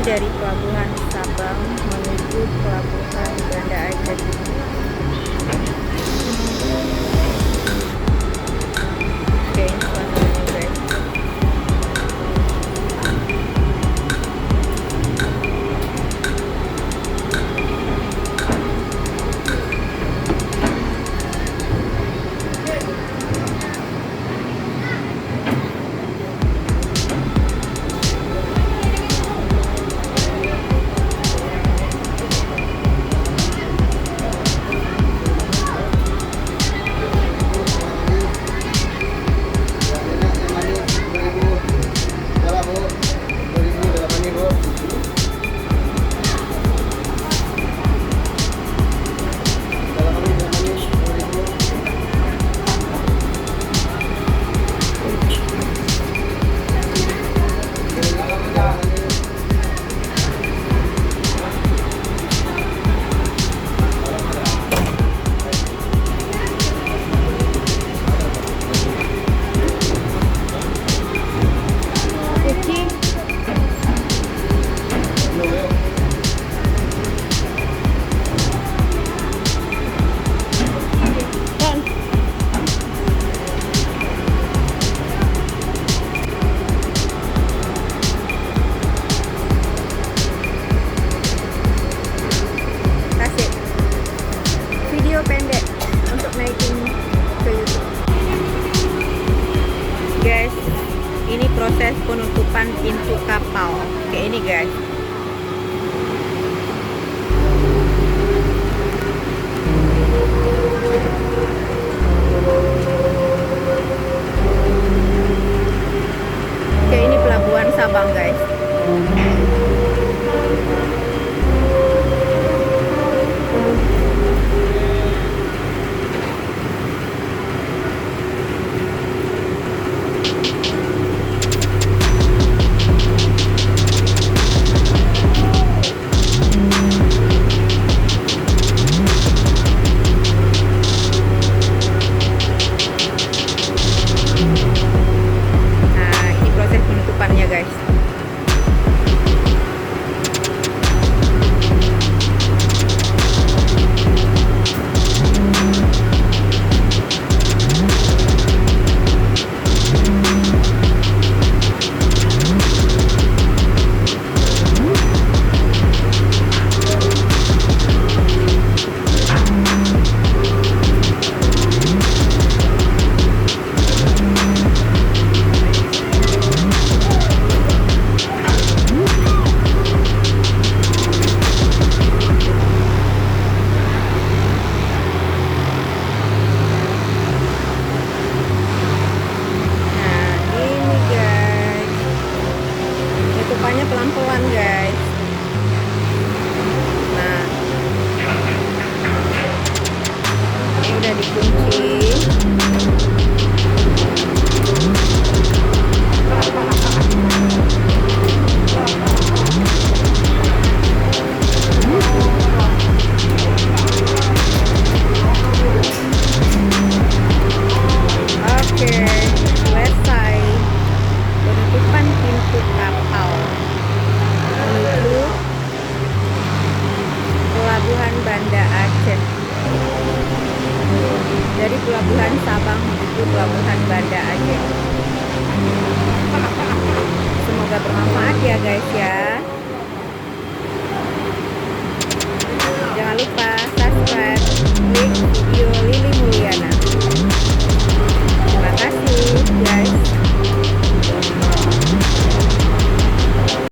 dari Pelabuhan Sabang menuju Pelabuhan Banda Aceh. Oke, ini suasananya guys. Pendek untuk naikin ke YouTube. Guys, ini proses penutupan pintu kapal. Oke, ini guys. Oke, ini Pelabuhan Sabang guys. Guys, pelan-pelan guys. Nah, ini udah dikunci. Oke, selesai penutupan pintu kapal menuju Pelabuhan Banda Aceh. Dari Pelabuhan Sabang menuju Pelabuhan Banda Aceh. Semoga bermanfaat ya guys ya.